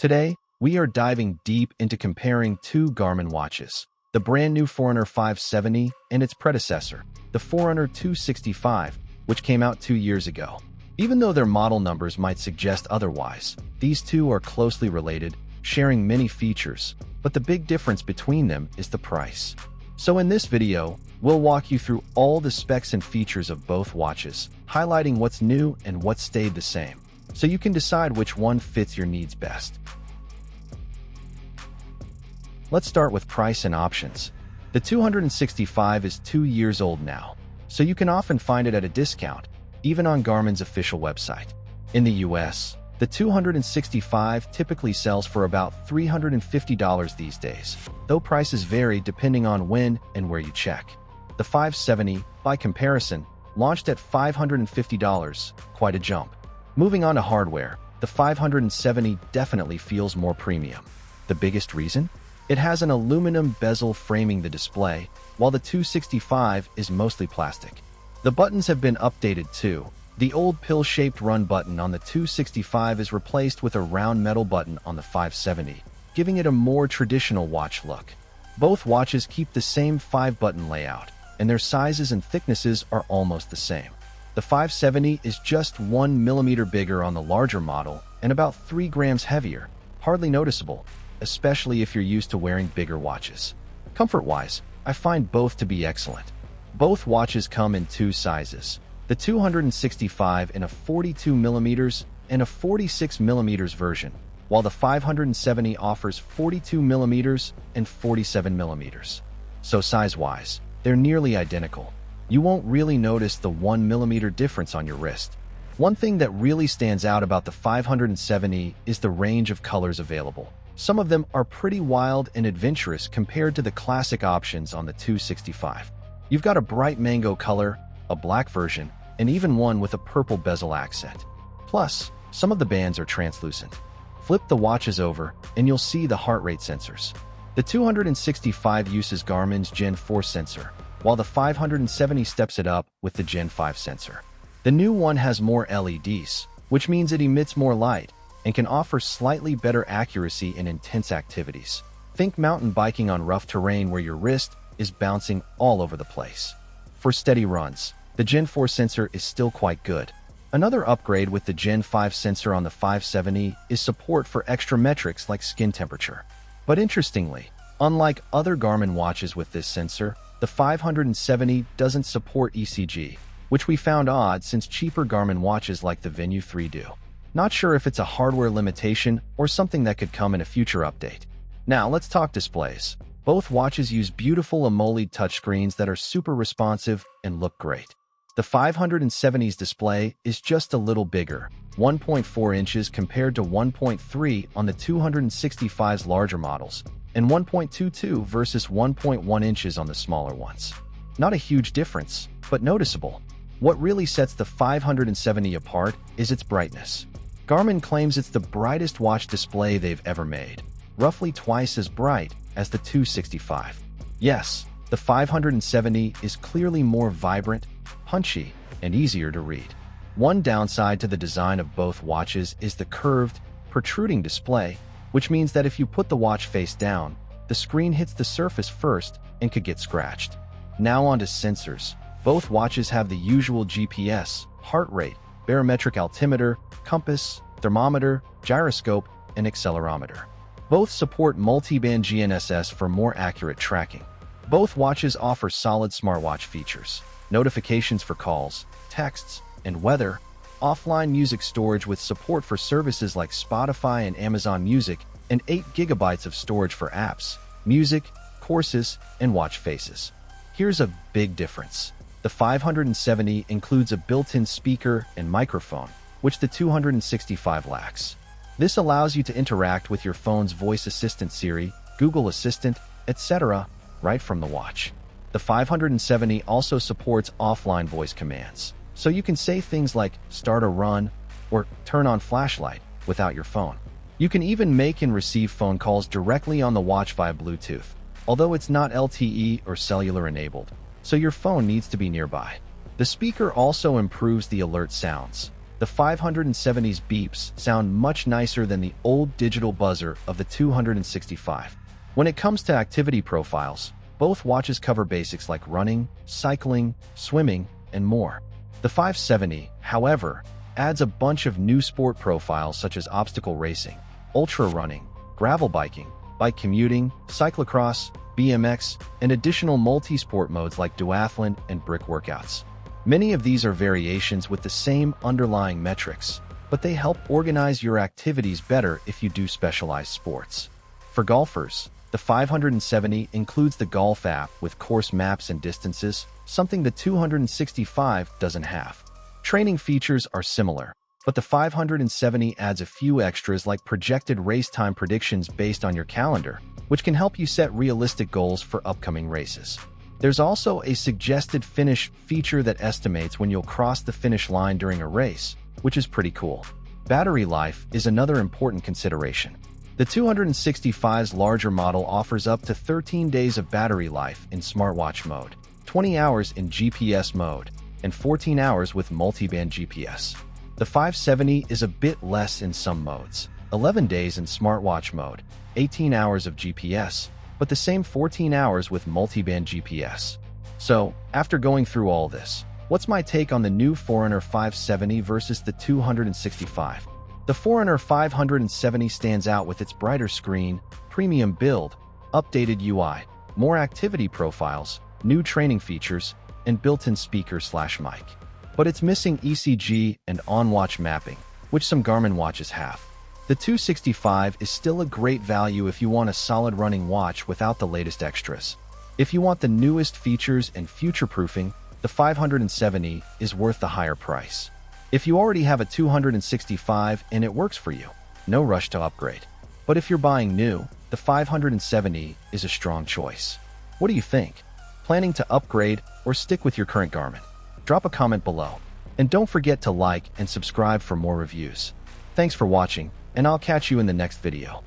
Today, we are diving deep into comparing two Garmin watches, the brand new Foreunner 570 and its predecessor, the Foreunner 265, which came out 2 years ago. Even though their model numbers might suggest otherwise, these two are closely related, sharing many features, but the big difference between them is the price. So in this video, we'll walk you through all the specs and features of both watches, highlighting what's new and what stayed the same, so you can decide which one fits your needs best. Let's start with price and options. The 265 is 2 years old now, so you can often find it at a discount, even on Garmin's official website. In the US, the 265 typically sells for about $350 these days, though prices vary depending on when and where you check. The 570, by comparison, launched at $550, quite a jump. Moving on to hardware, the 570 definitely feels more premium. The biggest reason? It has an aluminum bezel framing the display, while the 265 is mostly plastic. The buttons have been updated too. The old pill-shaped run button on the 265 is replaced with a round metal button on the 570, giving it a more traditional watch look. Both watches keep the same 5-button layout, and their sizes and thicknesses are almost the same. The 570 is just 1 millimeter bigger on the larger model and about 3 grams heavier, hardly noticeable, especially if you're used to wearing bigger watches. Comfort-wise, I find both to be excellent. Both watches come in two sizes, the 265 in a 42 millimeters and a 46 millimeters version, while the 570 offers 42 millimeters and 47 millimeters. So size-wise, they're nearly identical. You won't really notice the 1 millimeter difference on your wrist. One thing that really stands out about the 570 is the range of colors available. Some of them are pretty wild and adventurous compared to the classic options on the 265. You've got a bright mango color, a black version, and even one with a purple bezel accent. Plus, some of the bands are translucent. Flip the watches over, and you'll see the heart rate sensors. The 265 uses Garmin's Gen 4 sensor, while the 570 steps it up with the Gen 5 sensor. The new one has more LEDs, which means it emits more light and can offer slightly better accuracy in intense activities. Think mountain biking on rough terrain where your wrist is bouncing all over the place. For steady runs, the Gen 4 sensor is still quite good. Another upgrade with the Gen 5 sensor on the 570 is support for extra metrics like skin temperature. But interestingly, unlike other Garmin watches with this sensor, the 570 doesn't support ECG, which we found odd since cheaper Garmin watches like the Venue 3 do. Not sure if it's a hardware limitation or something that could come in a future update. Now let's talk displays. Both watches use beautiful AMOLED touchscreens that are super responsive and look great. The 570's display is just a little bigger, 1.4 inches compared to 1.3 on the 265's larger models, and 1.22 versus 1.1 inches on the smaller ones. Not a huge difference, but noticeable. What really sets the 570 apart is its brightness. Garmin claims it's the brightest watch display they've ever made, roughly twice as bright as the 265. Yes, the 570 is clearly more vibrant, punchy, and easier to read. One downside to the design of both watches is the curved, protruding display, which means that if you put the watch face down, the screen hits the surface first and could get scratched. Now on to sensors. Both watches have the usual GPS, heart rate, barometric altimeter, compass, thermometer, gyroscope, and accelerometer. Both support multi-band GNSS for more accurate tracking. Both watches offer solid smartwatch features, notifications for calls, texts, and weather, offline music storage with support for services like Spotify and Amazon Music, and 8 GB of storage for apps, music, courses, and watch faces. Here's a big difference. The 570 includes a built-in speaker and microphone, which the 265 lacks. This allows you to interact with your phone's voice assistant Siri, Google Assistant, etc. right from the watch. The 570 also supports offline voice commands, so you can say things like start a run or turn on flashlight without your phone. You can even make and receive phone calls directly on the watch via Bluetooth, although it's not LTE or cellular enabled, so your phone needs to be nearby. The speaker also improves the alert sounds. The The 570's beeps sound much nicer than the old digital buzzer of the 265. When it comes to activity profiles, both watches cover basics like running, cycling, swimming, and more. The 570, however, adds a bunch of new sport profiles such as obstacle racing, ultra running, gravel biking, bike commuting, cyclocross, BMX, and additional multi-sport modes like duathlon and brick workouts. Many of these are variations with the same underlying metrics, but they help organize your activities better if you do specialized sports. For golfers, the 570 includes the golf app with course maps and distances, something the 265 doesn't have. Training features are similar, but the 570 adds a few extras like projected race time predictions based on your calendar, which can help you set realistic goals for upcoming races. There's also a suggested finish feature that estimates when you'll cross the finish line during a race, which is pretty cool. Battery life is another important consideration. The 265's larger model offers up to 13 days of battery life in smartwatch mode, 20 hours in GPS mode, and 14 hours with multiband GPS. The 570 is a bit less in some modes, 11 days in smartwatch mode, 18 hours of GPS, but the same 14 hours with multiband GPS. So, after going through all this, what's my take on the new Foreunner 570 versus the 265? The Foreunner 570 stands out with its brighter screen, premium build, updated UI, more activity profiles, new training features, and built-in speaker/mic. But it's missing ECG and on-watch mapping, which some Garmin watches have. The 265 is still a great value if you want a solid running watch without the latest extras. If you want the newest features and future-proofing, the 570 is worth the higher price. If you already have a 265 and it works for you, no rush to upgrade. But if you're buying new, the 570 is a strong choice. What do you think? Planning to upgrade or stick with your current Garmin? Drop a comment below. And don't forget to like and subscribe for more reviews. Thanks for watching, and I'll catch you in the next video.